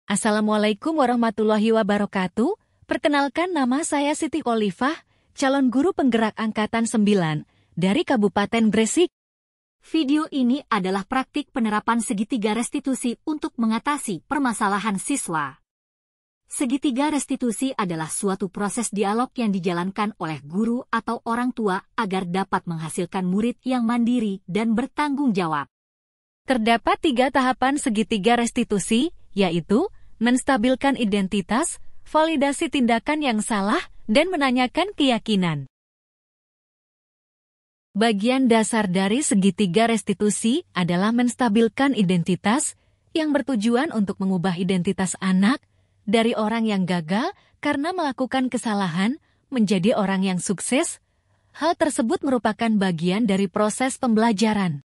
Assalamualaikum warahmatullahi wabarakatuh. Perkenalkan, nama saya Siti Khalifah, calon guru penggerak angkatan 9 dari Kabupaten Gresik. Video ini adalah praktik penerapan segitiga restitusi untuk mengatasi permasalahan siswa. Segitiga restitusi adalah suatu proses dialog yang dijalankan oleh guru atau orang tua agar dapat menghasilkan murid yang mandiri dan bertanggung jawab. Terdapat 3 tahapan segitiga restitusi, yaitu menstabilkan identitas, validasi tindakan yang salah, dan menanyakan keyakinan. Bagian dasar dari segitiga restitusi adalah menstabilkan identitas yang bertujuan untuk mengubah identitas anak dari orang yang gagal karena melakukan kesalahan menjadi orang yang sukses. Hal tersebut merupakan bagian dari proses pembelajaran.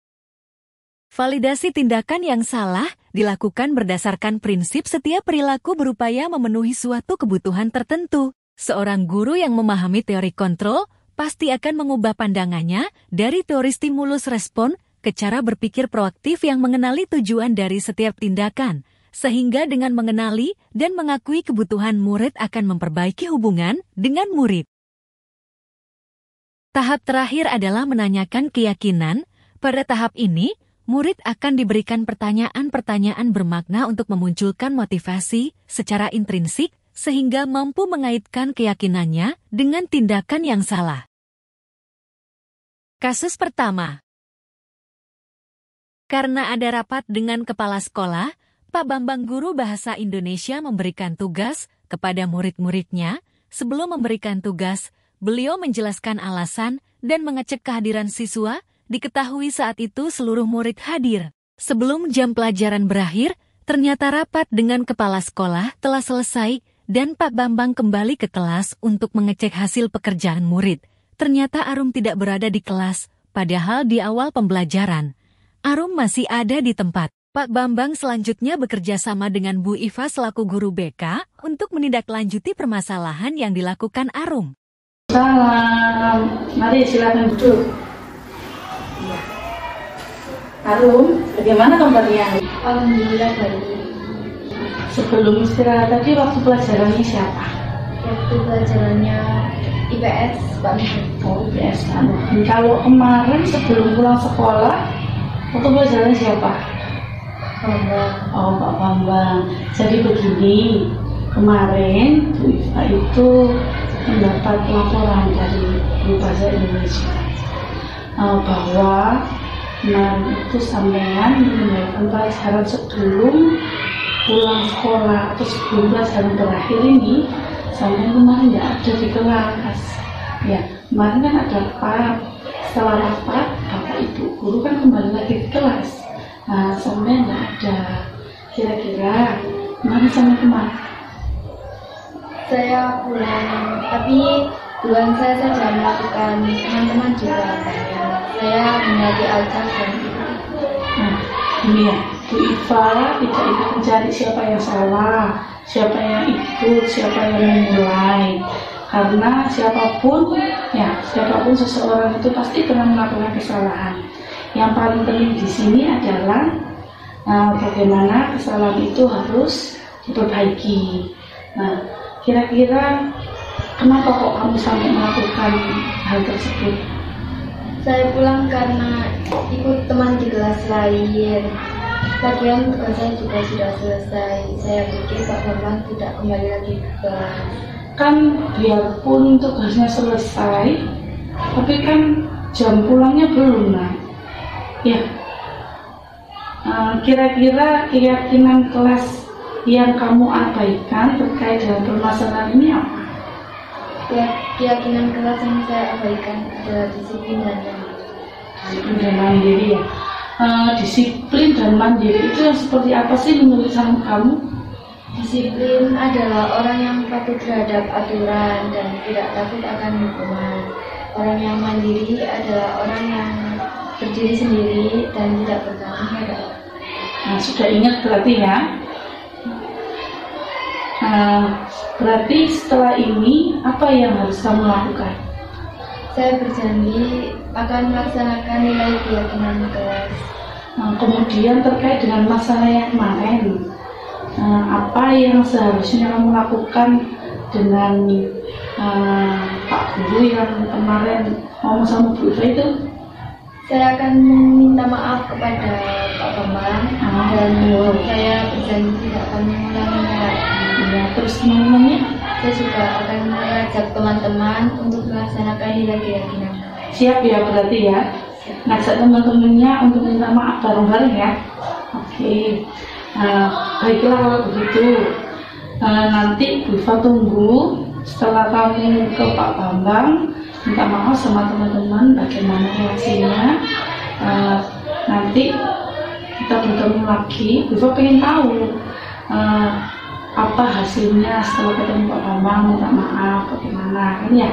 Validasi tindakan yang salah dilakukan berdasarkan prinsip setiap perilaku berupaya memenuhi suatu kebutuhan tertentu. Seorang guru yang memahami teori kontrol pasti akan mengubah pandangannya dari teori stimulus respon ke cara berpikir proaktif yang mengenali tujuan dari setiap tindakan, sehingga dengan mengenali dan mengakui kebutuhan murid akan memperbaiki hubungan dengan murid. Tahap terakhir adalah menanyakan keyakinan. Pada tahap ini, murid akan diberikan pertanyaan-pertanyaan bermakna untuk memunculkan motivasi secara intrinsik sehingga mampu mengaitkan keyakinannya dengan tindakan yang salah. Kasus pertama. Karena ada rapat dengan kepala sekolah, Pak Bambang guru bahasa Indonesia memberikan tugas kepada murid-muridnya. Sebelum memberikan tugas, beliau menjelaskan alasan dan mengecek kehadiran siswa. Diketahui saat itu seluruh murid hadir. Sebelum jam pelajaran berakhir, ternyata rapat dengan kepala sekolah telah selesai dan Pak Bambang kembali ke kelas untuk mengecek hasil pekerjaan murid. Ternyata Arum tidak berada di kelas, padahal di awal pembelajaran Arum masih ada di tempat. Pak Bambang selanjutnya bekerja sama dengan Bu Iva selaku guru BK untuk menindaklanjuti permasalahan yang dilakukan Arum. Salam, mari silakan duduk. Arum, bagaimana kabarnya? Alhamdulillah baik. Sebelum istirahat tadi waktu pelajarannya siapa? Waktu pelajarannya IPS, Pak. Oh, IPS. Kalau kemarin sebelum pulang sekolah, waktu pelajaran siapa? Bambang. Oh, Pak Bambang. Jadi begini, kemarin Bu Iva itu mendapat laporan dari guru bahasa Indonesia bahwa itu sampean meninggalkan pelajaran sebelum pulang sekolah atau sebelum pelajaran terakhir ini, sampean kemarin nggak ada di kelas. Ya, kemarin kan ada rapat. Setelah rapat, Bapak Ibu guru kan kembali lagi ke kelas. Nah, sampean nggak ada. Kira-kira kemarin sampai kemana? Saya pulang, tapi bukan saya saja melakukan, teman-teman juga. Saya mengerti Al-Quran. Nah, ini ya, Bu Iva tidak ikut mencari siapa yang salah, siapa yang ikut, siapa yang memulai. Karena siapapun seseorang itu pasti pernah melakukan kesalahan. Yang paling penting di sini adalah bagaimana kesalahan itu harus diperbaiki. Nah, kira-kira kenapa kok kamu sampai melakukan hal tersebut? Saya pulang karena ikut teman di kelas lain. Lagian tugas saya juga sudah selesai. Saya pikir Pak Bambang tidak kembali lagi ke kelas. Kan biarpun tugasnya selesai, tapi kan jam pulangnya belum, nah. Ya. Kira-kira keyakinan kelas yang kamu abaikan terkait dengan permasalahan ini apa? Ya, keyakinan kelas yang saya abaikan adalah disiplin dan mandiri. Disiplin dan mandiri ya. Disiplin dan mandiri itu yang seperti apa sih menurut kamu? Disiplin adalah orang yang patuh terhadap aturan dan tidak takut akan hukuman. Orang yang mandiri adalah orang yang berdiri sendiri dan tidak bergantung pada orang. Nah, sudah ingat berarti ya? Berarti setelah ini apa yang harus kamu lakukan? Saya berjanji akan melaksanakan nilai keyakinan kelas. Kemudian terkait dengan masalah yang kemarin, apa yang seharusnya kamu lakukan dengan Pak Guru yang kemarin ngomong sama Bu Iva itu? Saya akan meminta maaf kepada Pak Bambang dan saya berjanji tidak akan mengulanginya lagi. Ya, terus teman-temannya? Saya juga akan mengajak teman-teman untuk melaksanakan nilai keyakinan. Siap ya berarti ya? Ngajak teman-temannya untuk minta maaf bareng-bareng ya? Oke. Baiklah kalau begitu. Nanti Bu Iva tunggu setelah kamu ke Pak Bambang minta maaf sama teman-teman bagaimana reaksinya. Nanti kita bertemu lagi. Bu Iva pengen tahu apa hasilnya setelah ketemu Pak Bambang minta maaf bagaimana kan ya.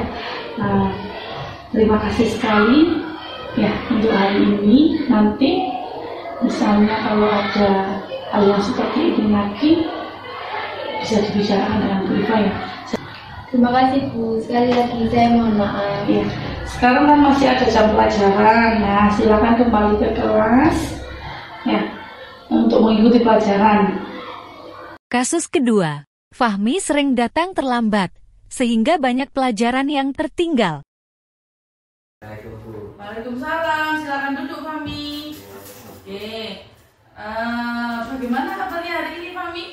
Terima kasih sekali ya untuk hari ini. Nanti misalnya kalau ada hal yang seperti ini lagi bisa dibicarakan dengan Bu Iva ya. Terima kasih Bu, sekali lagi saya mohon maaf. Ya. Sekarang kan masih ada jam pelajaran ya, silakan kembali ke kelas ya untuk mengikuti pelajaran. Kasus kedua, Fahmi sering datang terlambat, sehingga banyak pelajaran yang tertinggal. Waalaikumsalam, silakan duduk Fahmi. Oke, bagaimana kabarnya hari ini Fahmi?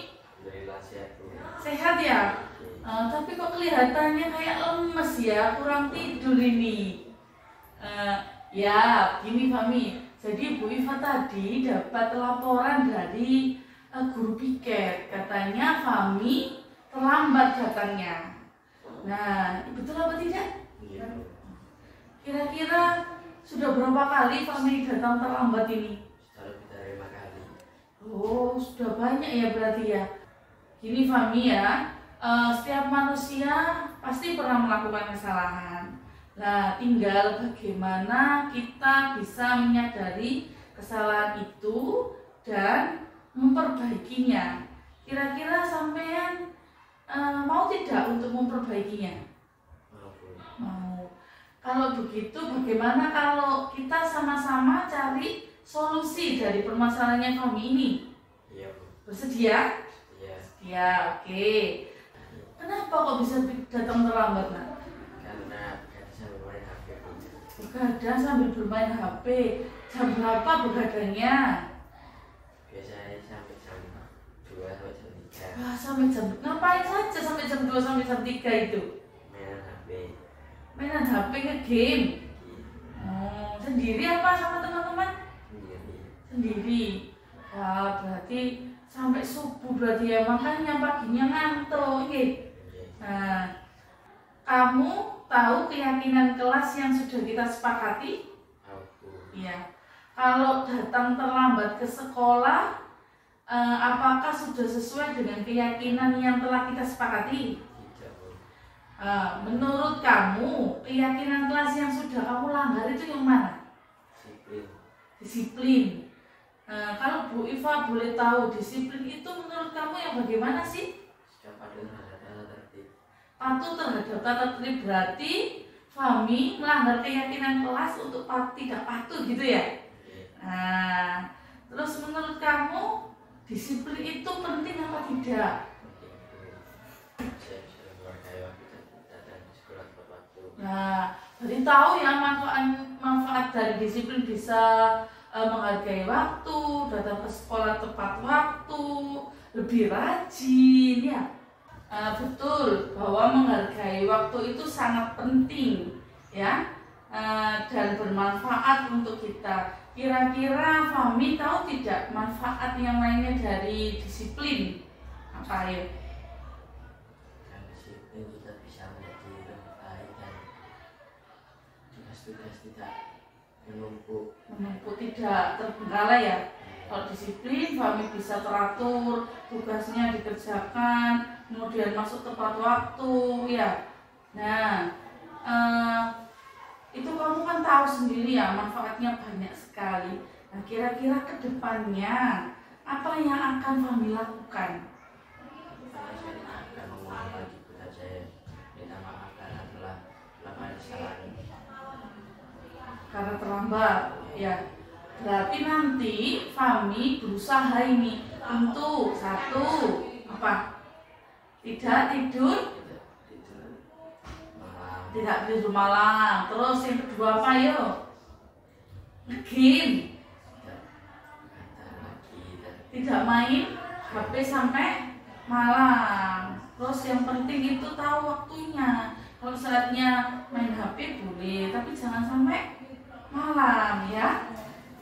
Sehat ya? Tapi kok kelihatannya kayak lemes ya, kurang tidur ini. Ya, gini Fahmi. Jadi Bu Iva tadi dapat laporan dari guru piket. Katanya Fahmi terlambat datangnya. Nah, betul apa tidak? Kira-kira sudah berapa kali Fahmi datang terlambat ini? Sudah lebih dari 5 kali. Oh, sudah banyak ya berarti ya. Gini Fahmi ya. Setiap manusia pasti pernah melakukan kesalahan. Nah, tinggal bagaimana kita bisa menyadari kesalahan itu dan memperbaikinya. Kira-kira sampean mau tidak untuk memperbaikinya? Mau. Kalau begitu, bagaimana kalau kita sama-sama cari solusi dari permasalahannya kami ini? Iya, Bu. Bersedia? Iya. Ya, oke. Kenapa kok bisa datang terlambat, Nak? Karena begadang sambil main HP, Bu. Begadang sambil bermain HP. Jam berapa begadangnya? Biasanya sampai jam 2 sampai jam 3. Wah, sampai jam... Ngapain saja sampai jam 2 sampai jam 3 itu? Mainan HP. Mainan HP, nge-game? Sendiri apa sama teman-teman? Sendiri. Sendiri. Wah, berarti sampai subuh berarti ya, makanya paginya ngantuk. Nah, kamu tahu keyakinan kelas yang sudah kita sepakati? Tahu, Bu. Iya. Kalau datang terlambat ke sekolah, apakah sudah sesuai dengan keyakinan yang telah kita sepakati? Tidak, Bu. Menurut kamu, keyakinan kelas yang sudah kamu langgar itu yang mana? Disiplin. Disiplin. Kalau Bu Iva boleh tahu, disiplin itu menurut kamu yang bagaimana sih? Sudah patuh terhadap tata tertib. Patuh terhadap tata tertib berarti Fahmi melanggar keyakinan kelas untuk tidak patuh gitu ya? Nah, terus menurut kamu disiplin itu penting apa tidak? Saya bisa menghargai waktu dan datang di sekolah tepat waktu. Nah, berarti tahu ya manfaat dari disiplin, bisa menghargai waktu, datang ke sekolah tepat waktu, lebih rajin ya. Betul bahwa menghargai waktu itu sangat penting ya, dan bermanfaat untuk kita. Kira-kira Fahmi tahu tidak manfaat yang lainnya dari disiplin? Apa ya? Dengan disiplin kita bisa menjadi lebih baik dan tugas-tugas tidak menumpuk. Tidak terbengkalai ya. Kalau disiplin, Fahmi bisa teratur, tugasnya dikerjakan, kemudian masuk tepat waktu ya. Nah, itu kamu kan tahu sendiri ya, manfaatnya banyak sekali. Nah, kira-kira ke depannya apa yang akan Fahmi lakukan? Saya akan mengulang lagi kepada saya, minta maaf karena telah melakukan kesalahan. Karena terlambat ya. Berarti nanti Fahmi berusaha ini Untuk satu apa? Tidak tidur malam, tidak tidur malam. Terus yang kedua apa yuk? Game. ada lagi dan Tidak main HP sampai malam. Terus yang penting itu tahu waktunya. Kalau saatnya main HP boleh, tapi jangan sampai malam ya.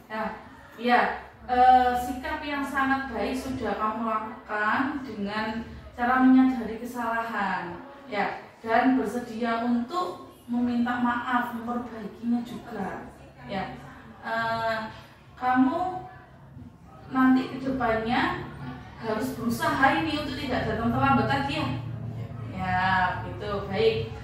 Nah, ya sikap yang sangat baik sudah kamu lakukan dengan cara menyadari kesalahan, ya, dan bersedia untuk meminta maaf, memperbaikinya juga, ya. Kamu nanti kedepannya harus berusaha ini untuk tidak datang terlambat lagi ya. Ya, gitu, baik.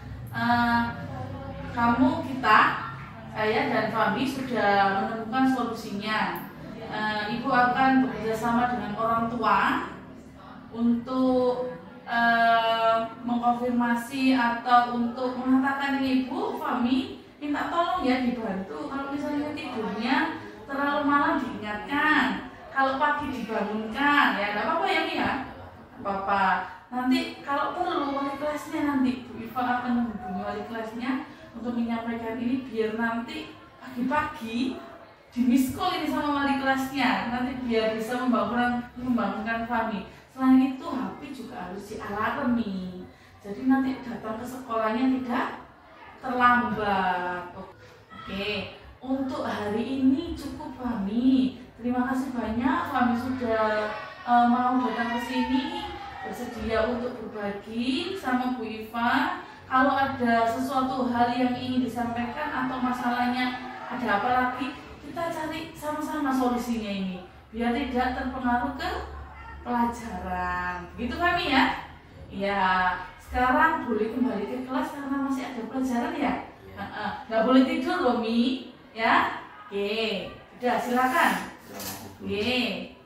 Saya dan Fami sudah menemukan solusinya. Ibu akan bekerjasama dengan orang tua untuk mengkonfirmasi atau untuk mengatakan Ibu, Fami minta tolong ya dibantu. Kalau misalnya tidurnya terlalu malam diingatkan, kalau pagi dibangunkan, ya nggak apa-apa ya Mi ya, nggak apa-apa. Nanti kalau perlu wali kelasnya nanti Bu Iva akan menghubungi wali kelasnya untuk menyampaikan ini biar nanti pagi-pagi di miss call ini sama wali kelasnya, nanti biar bisa membangunkan Fami. Selain itu HP juga harus dialarmi, jadi nanti datang ke sekolahnya tidak terlambat. Oke, untuk hari ini cukup Fami. Terima kasih banyak Fami sudah mau datang ke sini, bersedia untuk berbagi sama Bu Iva. Kalau ada sesuatu hal yang ingin disampaikan atau masalahnya ada apa lagi, kita cari sama-sama solusinya ini biar tidak terpengaruh ke pelajaran. Gitu Fami ya? Ya, sekarang boleh kembali ke kelas karena masih ada pelajaran ya. Nggak boleh tidur loh Mi, ya. Oke, udah silakan. terima kasih Bu. Oke.